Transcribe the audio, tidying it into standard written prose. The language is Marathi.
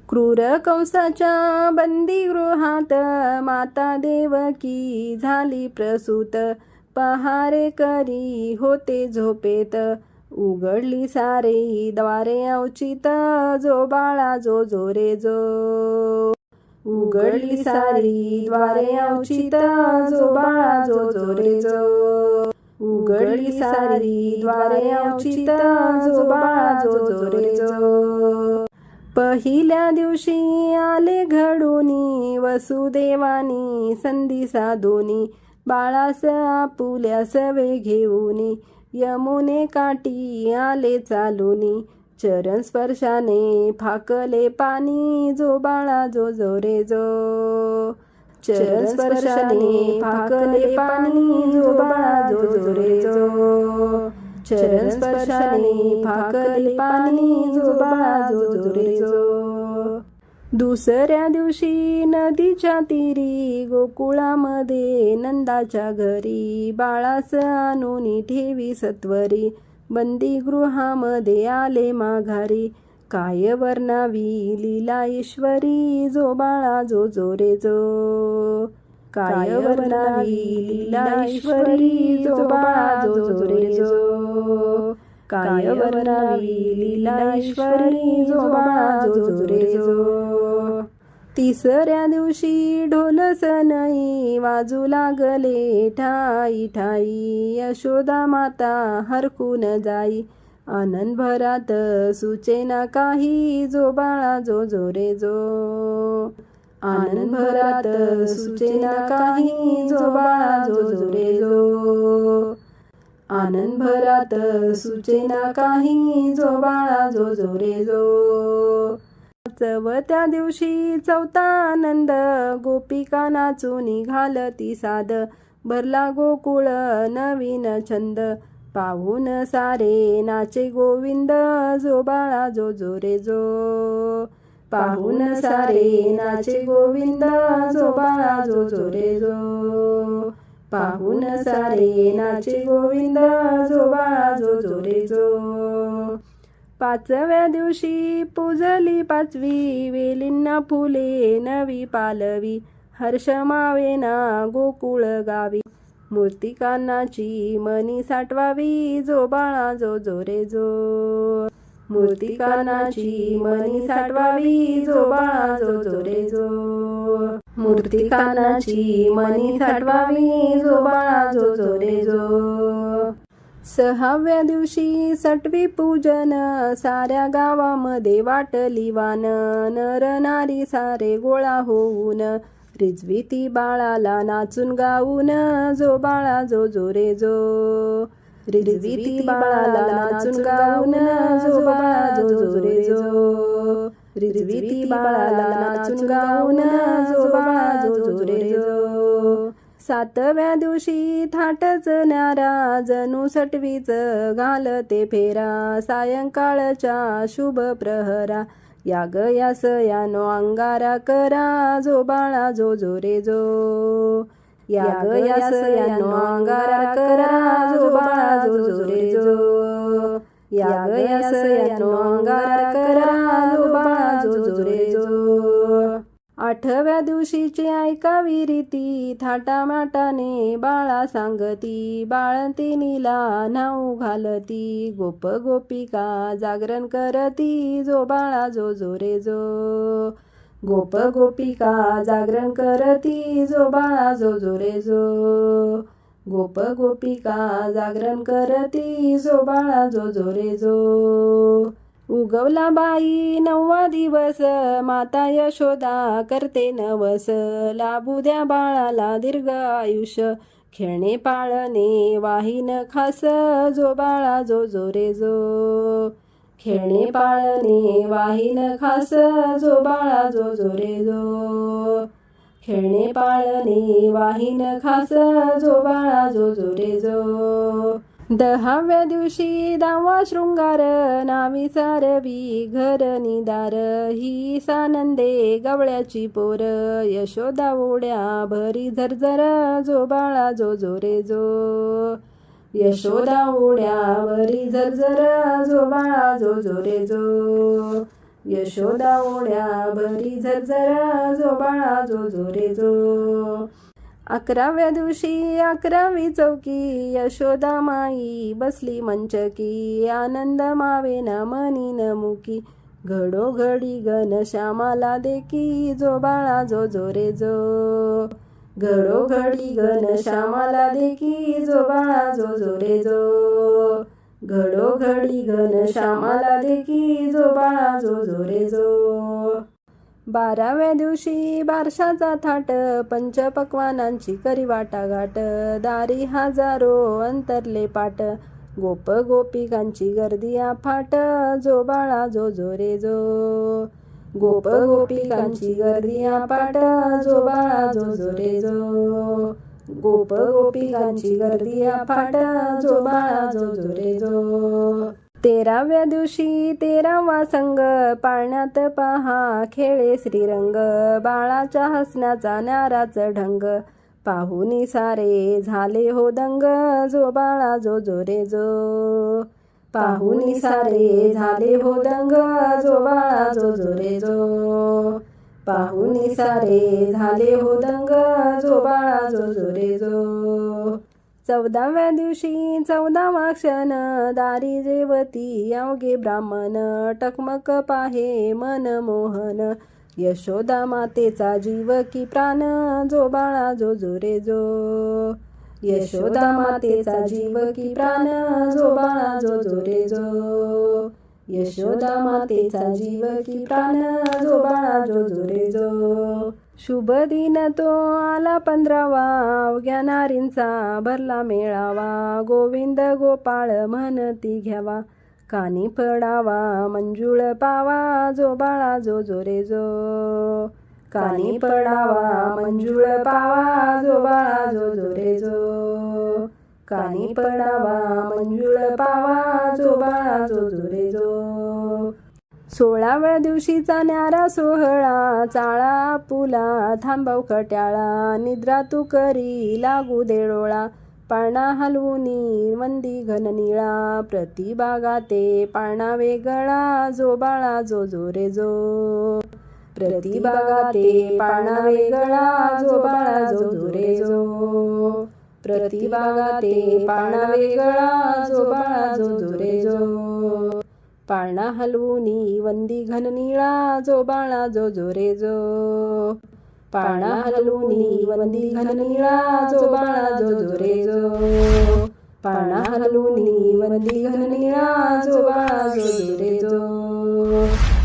क्रूर कंसाच्या बंदीगृहात माता देवकी झाली प्रसूत. पहारे करी होते झोपेत, उघडली सारे द्वारे अवचित. जो बाळा जो जो रे जो, उघडली सारी द्वारे अवचित. जो बाळा जो जो रे जो, उघडली सारी द्वारे अवचित. जो बाळा जो जो रे जो. पहिल्या दिवशी आले घडूनी वसुदेवानी संधी साधूनी. बाळास आपुल्यास वे घेऊनी, यमुने काठी आले चालूनी. चरण स्पर्शाने फाकले पाणी. जो बाळा जो जो रे जो, चरण स्पर्शाने फाकले पाणी. जो बाळा जो जो रे जो, चरण स्पर्शाने फाकले पाणी. जो बाळा जो जो रे जो. दुसऱ्या दिवशी नदीच्या तीरी गोकुळामध्ये नंदाच्या घरी. बाळास आणून ठेवी सत्वरी, बंदीगृहामध्ये आले माघारी. काय वर्णावी लीला ईश्वरी. जो बाळा जो जो रे जो, काय वर्णावी लीला ईश्वरी. जो बाळा जो जो रे जो, काय वर्णावी लीला ईश्वरी. जो बाळा जो जो रे जो. तिसऱ्या दिवशी ढोल सनई वाजू लागले ठाई ठाई. यशोदा माता हरखून जाई, आनंद भरात सुचेना काही. जो बाळा जो जो रे जो, आनंद भरात सुचेना काही. जो बाळा जो जो रे जो, आनंद भरात सुचेना काही. जो बाळा जो जो रे जो. चवथ्या दिवशी चौथा आनंद, गोपिका नाचून घालती साद. भरला गोकुळ नवीन छंद, पाहून सारे नाचे गोविंद. जो बाळा जो जो रे जो, पाहून सारे नाचे गोविंद. जो बाळा जो जो रे जो, पाहून सारे नाचे गोविंद. जो बाळा जो जो रे जो. पाचव्या दिवशी पूजली पाचवी, वेलींना फुले नवी पालवी. हर्ष मावेना गोकुळ गावी, मूर्तिकानाची मनी साठवावी. जो बाळा जो जो रे जो, मूर्तिकानाची मनी साठवावी. जो बाळा जो जो रे जो, मूर्तिकानाची मनी साठवावी. जो बाळा जो जो रे जो. सहाव्या दिवशी सटवी पूजन, साऱ्या गावामध्ये वाटली वान. नर नारी सारे गोळा होऊन, रिजविती बाळाला नाचून गाऊन. जो बाळा जो जो रे जो, रिजविती बाळाला नाचून गाऊन. जो बाळा जो जो रे जो, रिजविती बाळाला नाचून गाऊन. जो बाळा जो जो रे जो. सातव्या दिवशी थाटच न्यारा, जणू सटवीच घालते फेरा. सायंकाळच्या शुभ प्रहरा, याग यास यानो अंगारा करा. जो बाळा जो जो रे जो, याग यास यानो अंगारा करा. जो बाळा जो जो रे जो, याग यास यानो अंगारा करा. जो बाळा जो जो रे जो. आठव्या दिवशीची ऐकावी रीती, थाटामाटाने बाळा सांगती. बाळंतिणीला नाव घालती, गोप गोपिका जागरण करती. जो बाळा जो जो रे जो, गोप गोपिका जागरण करती. जो बाळा जो जो रे जो, गोप गोपिका जागरण करती. जो बाळा जो जो रे जो. उगवला बाई नववा दिवस, माता यशोदा करते नवस. लाभू द्या बाळाला दीर्घ आयुष्य, खेळणे पाळणे वाहीन खास. जो बाळा जो जो रे जो, खेळणे पाळणे वाहीन खास. जो बाळा जो जो रे जो, खेळणे पाळणे वाहीन खास. जो बाळा जो जो रे जो. दहाव्या दिवशी दहावा शृंगार, नावी सारवी घर निदार. ही सानंदे गवळ्याची पोर, यशोदा ओढ्या भरी झरझर. जो बाळा जो जो रे जो, यशोदा ओढ्या भरी झरझर. जो बाळा जो जो रे जो, यशोदा ओढ्या भरी झरझर जो बाळा जो जो रे जो. 11व्या दिवशी 11वी चौकी यशोदा माई बसली मंचकी. आनंद मावेना मनी न मुकी. घडोघडी घनश्यामाला देखी जो बाळा जो जो रे जो. घडोघडी घनश्यामाला देखी जो बाळा जो जो रे जो. घडोघडी घनश्यामाला देखी जो बाळा जो जो रे जो. 12व्या दिवशी बारशाचा थाट पंचपक्वानांची करी वाटाघाट. दारी हजारो अंतरले पाट. गोप गोपिकांची गर्दी अफाट जो बाळा जो जो रे जो. गोप गोपिकांची गर्दी अफाट जो बाळा जो जो रे जो. गोप गोपिकांची गर्दी अफाट जो बाळा जो जो रे जो. 13व्या दिवशी 13वा संग पाळण्यात पहा खेळे श्रीरंग. बाळाच्या हसण्याचा न्याराच ढंग. पाहुनी सारे झाले हो दंग जो बाळा जो जो रे जो. पाहुनी सारे झाले हो दंग जो बाळा जो जो रे जो. पाहुनी सारे झाले हो दंग जो बाळा जो जो रे जो. 14व्या दिवशी 14वा क्षण दारी जेवती अवघे ब्राह्मण. टकमक पाहे मन मोहन. यशोदा मातेचा जीव की प्राण जो बाळा जो जो रे जो. यशोदा मातेचा जीव की प्राण जो बाळा जो जो रे जो. यशोदा मातेचा जीव की प्राण जो बाळा जो जो रे जो. शुभ दिन तो आला 15वा अवघ्या नारींचा भरला मेळावा. गोविंद गोपाळ म्हणती घ्यावा. कानी पडावा मंजुळ पावा जो बाळा जो जो रे जो. कानी पडावा मंजुळ पावा जो बाळा जो जो रे जो. कानी पडावा मंजुळ पावा जो बाळा जो जो रे जो. 16व्या दिवशीचा न्यारा सोहळा चाळा पुला थांबव खट्याळा. निद्रा तू करी लागू दे डोळा. पाळणा हलवूनी वंदी घन निळा. प्रतिभागाते पाळणा वेगळा जो बाळा जो जो रे जो. प्रतिभागाते पाळणा वेगळा जो बाळा जो जो रे जो. प्रतिभागाते पाळणा वेगळा जो बाळा जो जो रे जो. पाळणा हलवूनी वंदी घन निळा जो बाळा जो जो रे जो. पाळणा हलवूनी वंदी घन निळा जो बाळा जो जो रे जो. पाळणा हलवूनी वंदी घन निळा जो बाळा जो जो रे जो.